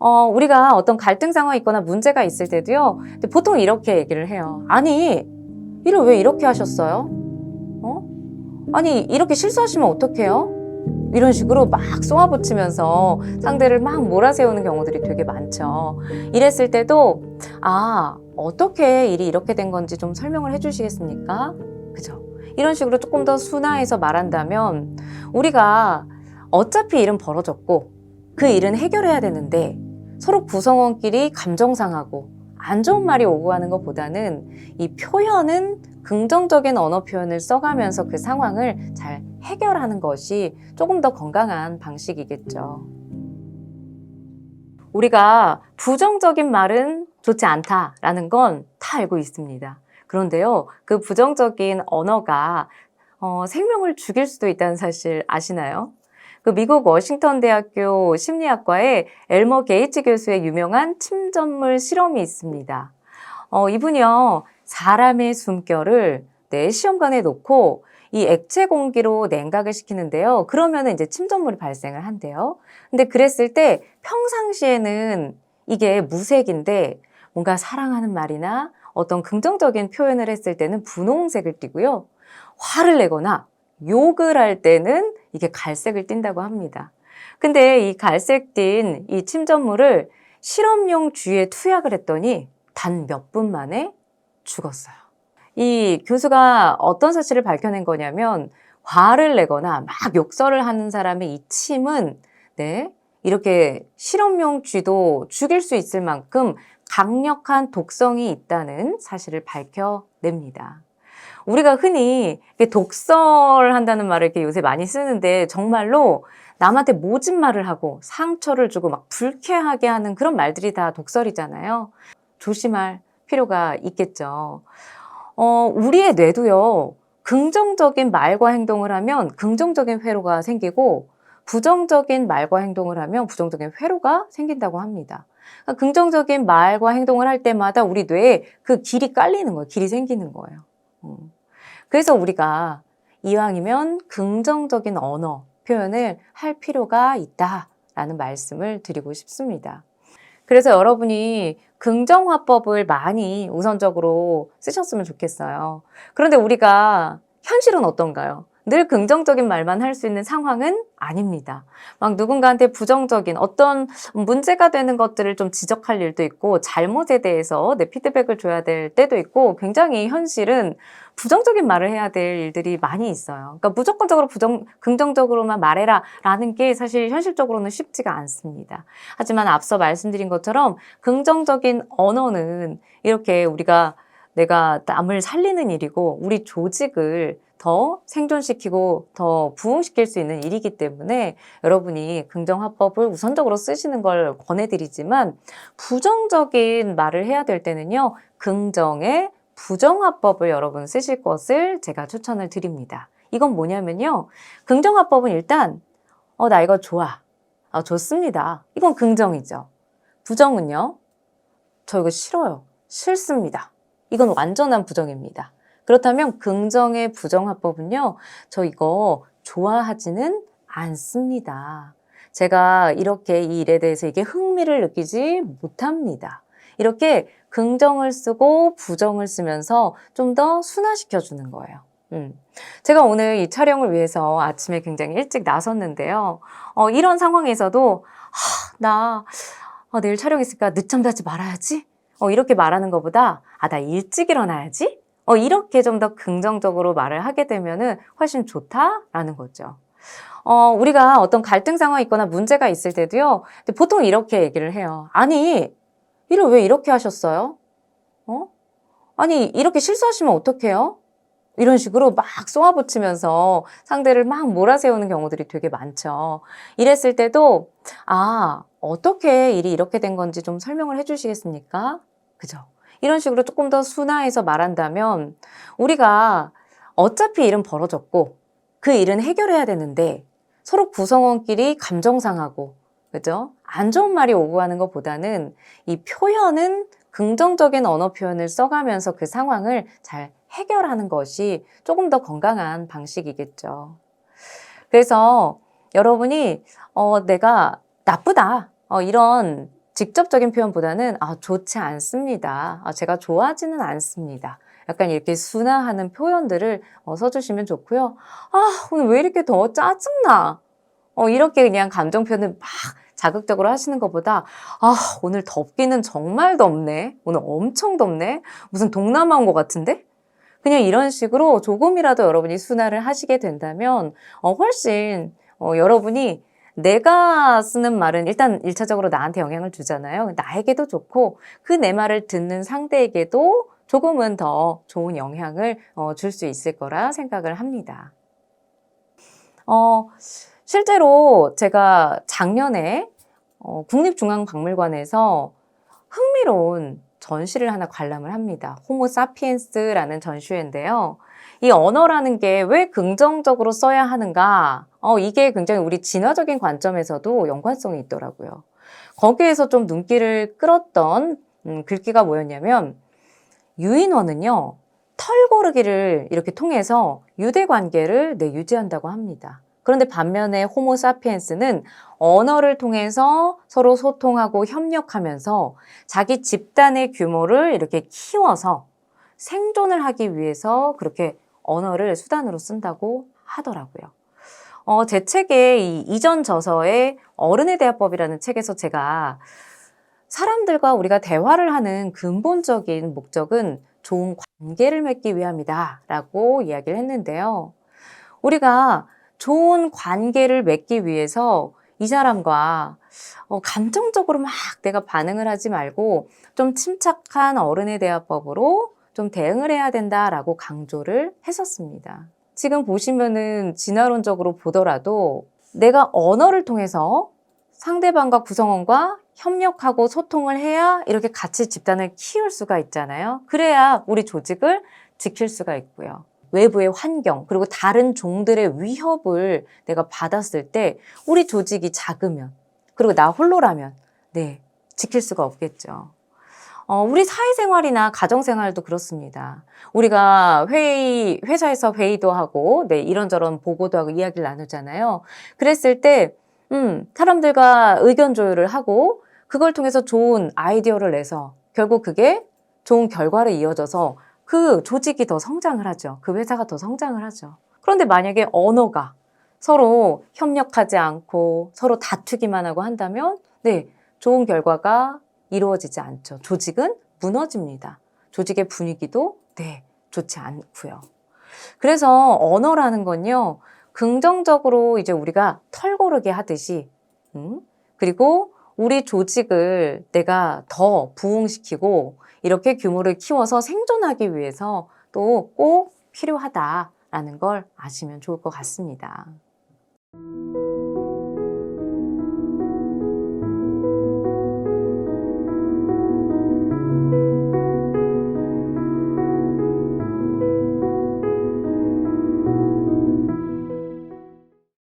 우리가 어떤 갈등 상황이 있거나 문제가 있을 때도요, 근데 보통 이렇게 얘기를 해요. 아니, 일을 왜 이렇게 하셨어요? 어? 아니, 이렇게 실수하시면 어떡해요? 이런 식으로 막 쏘아붙이면서 상대를 막 몰아세우는 경우들이 되게 많죠. 이랬을 때도, 어떻게 일이 이렇게 된 건지 좀 설명을 해주시겠습니까? 그죠? 이런 식으로 조금 더 순화해서 말한다면, 우리가 어차피 일은 벌어졌고, 그 일은 해결해야 되는데, 서로 구성원끼리 감정 상하고, 안 좋은 말이 오고 가는 것보다는 이 표현은 긍정적인 언어 표현을 써가면서 그 상황을 잘 해결하는 것이 조금 더 건강한 방식이겠죠. 우리가 부정적인 말은 좋지 않다라는 건 다 알고 있습니다. 그런데요, 그 부정적인 언어가 생명을 죽일 수도 있다는 사실 아시나요? 그 미국 워싱턴 대학교 심리학과의 엘머 게이츠 교수의 유명한 침전물 실험이 있습니다. 이분이요, 사람의 숨결을 시험관에 놓고 이 액체 공기로 냉각을 시키는데요. 그러면은 이제 침전물이 발생을 한대요. 근데 그랬을 때 평상시에는 이게 무색인데 뭔가 사랑하는 말이나 어떤 긍정적인 표현을 했을 때는 분홍색을 띠고요. 화를 내거나 욕을 할 때는 이게 갈색을 띈다고 합니다. 근데 이 갈색 띤 이 침전물을 실험용 쥐에 투약을 했더니 단 몇 분 만에 죽었어요. 이 교수가 어떤 사실을 밝혀낸 거냐면, 화를 내거나 막 욕설을 하는 사람의 이 침은 이렇게 실험용 쥐도 죽일 수 있을 만큼 강력한 독성이 있다는 사실을 밝혀냅니다. 우리가 흔히 독설한다는 말을 이렇게 요새 많이 쓰는데, 정말로 남한테 모진 말을 하고 상처를 주고 막 불쾌하게 하는 그런 말들이 다 독설이잖아요. 조심할 필요가 있겠죠. 우리의 뇌도요, 긍정적인 말과 행동을 하면 긍정적인 회로가 생기고, 부정적인 말과 행동을 하면 부정적인 회로가 생긴다고 합니다. 그러니까 긍정적인 말과 행동을 할 때마다 우리 뇌에 그 길이 깔리는 거예요. 길이 생기는 거예요. 그래서 우리가 이왕이면 긍정적인 언어 표현을 할 필요가 있다라는 말씀을 드리고 싶습니다. 그래서 여러분이 긍정화법을 많이 우선적으로 쓰셨으면 좋겠어요. 그런데 우리가 현실은 어떤가요? 늘 긍정적인 말만 할 수 있는 상황은 아닙니다. 막 누군가한테 부정적인 어떤 문제가 되는 것들을 좀 지적할 일도 있고, 잘못에 대해서 내 피드백을 줘야 될 때도 있고, 굉장히 현실은 부정적인 말을 해야 될 일들이 많이 있어요. 그러니까 무조건적으로 긍정적으로만 말해라 라는 게 사실 현실적으로는 쉽지가 않습니다. 하지만 앞서 말씀드린 것처럼 긍정적인 언어는 이렇게 내가 남을 살리는 일이고, 우리 조직을 더 생존시키고 더 부흥시킬 수 있는 일이기 때문에 여러분이 긍정화법을 우선적으로 쓰시는 걸 권해드리지만, 부정적인 말을 해야 될 때는요, 긍정의 부정화법을 여러분 쓰실 것을 제가 추천을 드립니다. 이건 뭐냐면요, 긍정화법은 일단 나 이거 좋아, 좋습니다, 이건 긍정이죠. 부정은요, 저 이거 싫어요, 싫습니다, 이건 완전한 부정입니다. 그렇다면 긍정의 부정화법은요, 저 이거 좋아하지는 않습니다. 제가 이렇게 이 일에 대해서 이게 흥미를 느끼지 못합니다. 이렇게 긍정을 쓰고 부정을 쓰면서 좀 더 순화시켜 주는 거예요. 제가 오늘 이 촬영을 위해서 아침에 굉장히 일찍 나섰는데요. 이런 상황에서도 내일 촬영 있으니까 늦잠 자지 말아야지, 이렇게 말하는 것보다 나 일찍 일어나야지, 이렇게 좀 더 긍정적으로 말을 하게 되면은 훨씬 좋다라는 거죠. 우리가 어떤 갈등 상황이 있거나 문제가 있을 때도요, 근데 보통 이렇게 얘기를 해요. 아니, 일을 왜 이렇게 하셨어요? 아니, 이렇게 실수하시면 어떡해요? 이런 식으로 막 쏘아붙이면서 상대를 막 몰아세우는 경우들이 되게 많죠. 이랬을 때도, 어떻게 일이 이렇게 된 건지 좀 설명을 해주시겠습니까? 그죠? 이런 식으로 조금 더 순화해서 말한다면, 우리가 어차피 일은 벌어졌고, 그 일은 해결해야 되는데, 서로 구성원끼리 감정 상하고, 그죠? 안 좋은 말이 오고 가는 것보다는 이 표현은 긍정적인 언어 표현을 써가면서 그 상황을 잘 해결하는 것이 조금 더 건강한 방식이겠죠. 그래서 여러분이 내가 나쁘다, 이런 직접적인 표현보다는 좋지 않습니다. 제가 좋아하지는 않습니다. 약간 이렇게 순화하는 표현들을 써주시면 좋고요. 오늘 왜 이렇게 더워? 짜증나. 이렇게 그냥 감정 표현을 막 자극적으로 하시는 것보다 오늘 덥기는 정말 덥네. 오늘 엄청 덥네. 무슨 동남아 온 것 같은데? 그냥 이런 식으로 조금이라도 여러분이 순화를 하시게 된다면 훨씬 여러분이 내가 쓰는 말은 일단 1차적으로 나한테 영향을 주잖아요. 나에게도 좋고 그 내 말을 듣는 상대에게도 조금은 더 좋은 영향을 줄 수 있을 거라 생각을 합니다. 실제로 제가 작년에 국립중앙박물관에서 흥미로운 전시를 하나 관람을 합니다. 호모 사피엔스라는 전시회인데요. 이 언어라는 게 왜 긍정적으로 써야 하는가? 이게 굉장히 우리 진화적인 관점에서도 연관성이 있더라고요. 거기에서 좀 눈길을 끌었던 글귀가 뭐였냐면 유인원은요. 털고르기를 이렇게 통해서 유대 관계를 유지한다고 합니다. 그런데 반면에 호모 사피엔스는 언어를 통해서 서로 소통하고 협력하면서 자기 집단의 규모를 이렇게 키워서 생존을 하기 위해서 그렇게 언어를 수단으로 쓴다고 하더라고요. 제 책의 이 이전 저서의 어른의 대화법이라는 책에서 제가 사람들과 우리가 대화를 하는 근본적인 목적은 좋은 관계를 맺기 위함이다 라고 이야기를 했는데요. 우리가 좋은 관계를 맺기 위해서 이 사람과 감정적으로 막 내가 반응을 하지 말고 좀 침착한 어른의 대화법으로 좀 대응을 해야 된다라고 강조를 했었습니다. 지금 보시면은 진화론적으로 보더라도 내가 언어를 통해서 상대방과 구성원과 협력하고 소통을 해야 이렇게 같이 집단을 키울 수가 있잖아요. 그래야 우리 조직을 지킬 수가 있고요. 외부의 환경, 그리고 다른 종들의 위협을 내가 받았을 때 우리 조직이 작으면, 그리고 나 홀로라면, 지킬 수가 없겠죠. 우리 사회생활이나 가정생활도 그렇습니다. 우리가 회사에서 회의도 하고, 이런저런 보고도 하고 이야기를 나누잖아요. 그랬을 때, 사람들과 의견 조율을 하고, 그걸 통해서 좋은 아이디어를 내서, 결국 그게 좋은 결과로 이어져서 그 조직이 더 성장을 하죠. 그 회사가 더 성장을 하죠. 그런데 만약에 언어가 서로 협력하지 않고 서로 다투기만 하고 한다면, 좋은 결과가 이루어지지 않죠. 조직은 무너집니다. 조직의 분위기도 좋지 않고요. 그래서 언어라는 건요, 긍정적으로 이제 우리가 털고르게 하듯이, 그리고 우리 조직을 내가 더 부흥시키고 이렇게 규모를 키워서 생존하기 위해서 또 꼭 필요하다라는 걸 아시면 좋을 것 같습니다.